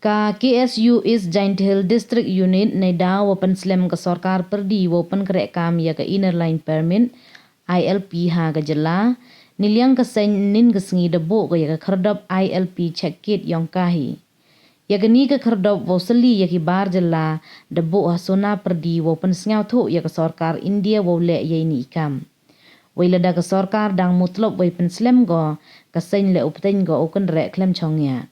Ka KSU is Giant Hill District Unit na daw wapan slam ka sarkar perdi wapan kerek kam ya ka inner line permit ILP ha ka jela niliang ka sen nin ka sengi debo ka ya ka kerdop ILP check kit yang kahi ya ka ni ka kerdop wasali ya ki bar jela debo hasona perdi wapan sengau tu ya ka sarkar India wole ya ini ikam wila da ka sarkar dang mutlop wai pen slam go ka sen le upten go okun rek klem chongya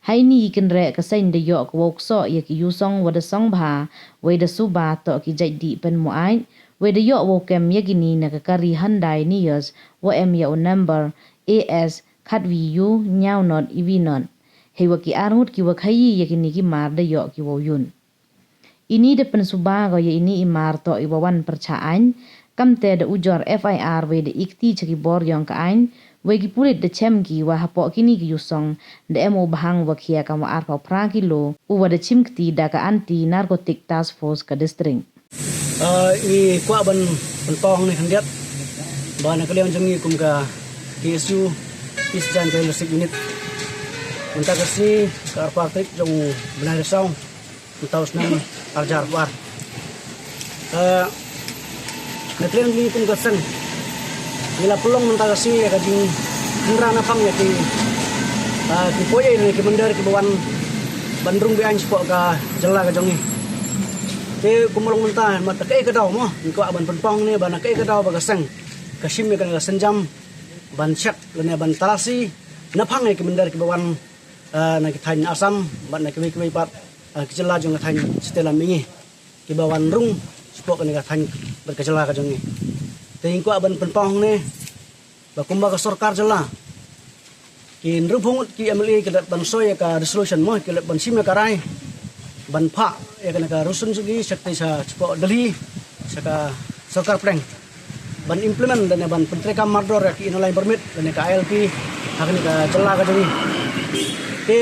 hai ni kan re ka sain de yok wok so ya ki yusong wada song bha we da su ba to ki jai di pen mo ai we da yok wo kem ya gini na ka kari handai ni years wo em ya on number AS khat vi yu nyau not ev not he wa ki arut ki wa khai ya ki ni ki mar da yok ki wo yun ini de pen su ba go ya ini imar to i wan perchaan kam te da ujor FIR we de ikti chaki bor yong ka ain wegi pulit de chem ki wa hapo kini ki yusong de emo bahang wa khia ka wa arpa pra kilo u wa de chimkti da ka anti narcotic task force ka district i kwa ban pong ni handiat ba na kalian jangi kum ka KSU East Giant Hill District Unit unta kasi ka arpa trik jong benar saung taus nam arjar war na kalian jangi kum ka sen nila pelong mentah kasi ya kajing hendra napang ya ki poye ni ki mendar ki bawan bandrung bian spok ka jela ka jongi te kumulong mentah mata ke dau mo ko ban penpong ni ban ke dau ba ka seng kasim ya kan ka senjam ban chat lene ban tarasi napang ya ki mendar ki bawan na ki thain asam ban na ki pat ki jela jong ka thain setelah mingi ki bawan rung spok ni ka thain ber ka jela ka jongi tingko aban penpong ne bakumba ka sarkar jela ki nrupung ki MLA ki ban soya ka resolution mo ki ban sim ka rai ban pha ya kana ka rusun sugi sakti sa chpo delhi saka sarkar pleng ban implement dan ban pentreka mardor ki inolai permit dan ka ILP hakni ka jela ka jeni ke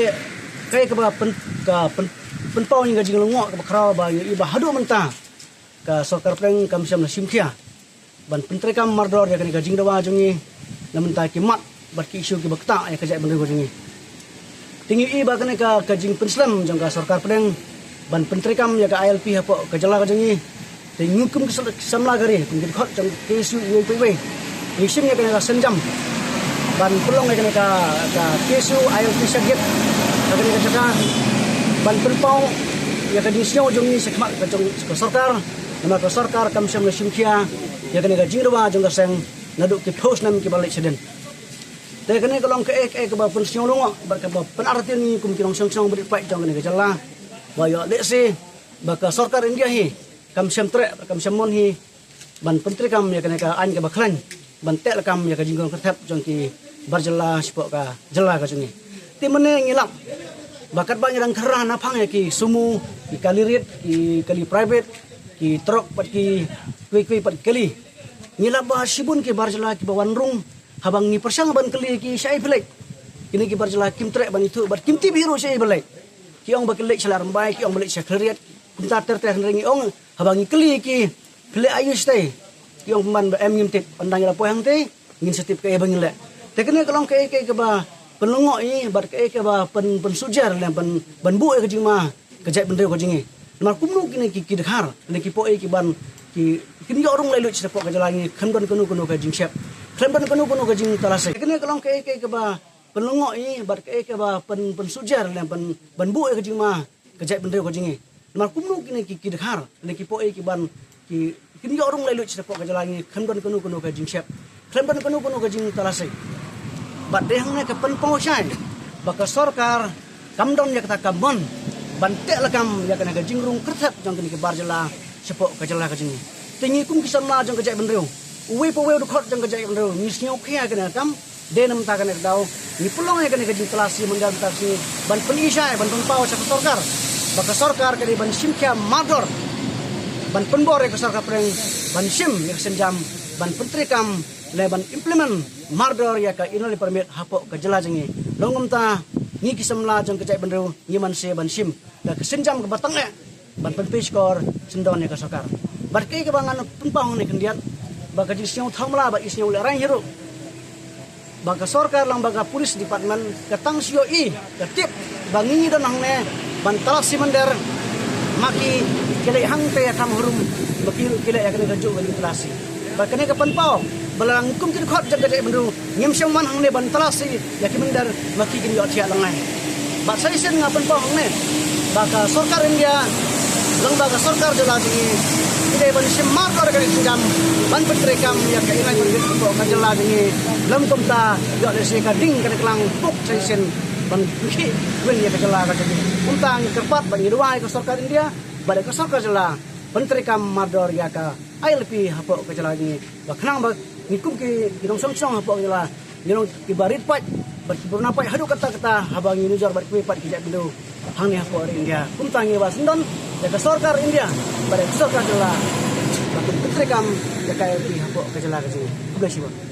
kai ka penpong ni ga jinglongo ka kra ba i ba hadu menta ka sarkar pleng kam sam na simkhia ban pentreka mardor ya kan gajing dawa jungi namun ta kimat bat ki isu ki bakta ya kajai bandar jungi tingi i ba kan ka gajing penslam jong ka sarkar pedeng ban pentrekam ya ka ILP hapo ka jala ka jungi tingi kum samla gari kum khot jong KSU we isim ya kan ka senjam ban pelong ya kan ka KSU ILP sagit ka kan ka jaka ban perpau ya ka disyo jungi sekmak ka jong ka sarkar nama ka sarkar kam sam na simkhia ya kena ka jingwa jong ka seng naduk ki post nam ki balik seden te kena ka long ka ek ba pun siong long ba ka ba penartin ni kum ki long song beri pai jong kena ka jala ba yo de se ba ka sarkar India hi kam sem tre kam sem mon hi ban pentri kam ya kena ka an ka ba khlan ban te kam ya ka jingong ka thap jong ki barjala spok ka jala ka jungi ti mene ngilap bakat ba nyang kera na phang ya ki sumu ki kalirit ki kali private ki truk pat ki kui pat kali ngila ba sibun ki barjala ki bawan rung habang ni persang ban kali ki sai pelek kini ki barjala kim trek ban itu bat kim ti biru sai belek ki ong ba kelek salar mbai ki ong belek sekretariat kunta ter ringi ong habang ni kali ki pelek ayu stay ki ong man ba em ngim tit pandang la poang te ngin setip ke bang le te kene kalong ke ba penlongo i bat ke ba pen sujar le ban bu ke jingma kejai bendeu ko jingi mar kumnu kini ki dekhar ne ki po ki ban ki kini orang lai lu cepo ka jalangi khamban kunu ka jing syap khamban kunu ka jing talase kene kalong ke ba penlongo i bat ke ba pen sujar le ban bu ke jing ma kejai bendeu ko jingi mar kumnu kini ki dekhar ne ki po ki ban ki kini orang lai lu cepo ka jalangi khamban kunu ka jing syap khamban kunu ka jing talase bat dehang ne ke pen pawsai baka sarkar kamdon ya kata kamon bantek lakam ya kena gajing rung kertat jong kini ke barjala sepok ka jala ka jingi tingi kum kisamla jong kajai bendeu uwe po we khot jong kajai bendeu ni snyau khia kena kam denam ta kena dau ni pelong ya kena gajing kelasi menggal taksi ban penisai ban pau sa sarkar baka sarkar kali ban simkhia mador ban penbor ya sarkar preng ban sim ya senjam ban pentrikam le ban implement mardor ya ka inoli permit hapok ka jala jingi longum ta ni kisamla jong kejai bendeu ni man se ban sim ka senjam ke batang ban penpi skor sendon ni ka sarkar bat ke bangan penpang ni kendiat ba ka jisiong thamla ba isiong le rai hero ba ka sarkar lang ba ka polis department ka tang sio i ka tip bangi don hang ne ban talak si mandar maki kile hang te kam hurum maki kile ya kene raju ban telasi ba kene kapan pau balang kum kin khot jaga de bendu ngim syang man hang ne ban telasi ya ki mandar maki kin yo thia langai ba sai sen ngapan pau hang ne ba ka sarkar India lang ba ka sarkar de lagi ide ban simar kar ka jam ban petrekam ya ka inai ban ko ka jala ni lam kum ta yo le se ka ding ka klang puk sai sen ban ki wen ya ka jala ka jadi untang kerpat ban iruai ka sarkar India ba ka sarkar jala ban petrekam mador ya ka ILP hapo ka jala ni ba khnang ba nikum ki dong song song hapo jala ni ki barit pat ba purna pat hadu kata habang ni jar ba ki pat ki jadu hang ni hapo India untang ya ba sendon ya ka sarkar India ba ka sarkar jala Bakun petrekam ya ILP hapo ka jala ka sini. Tugas siapa?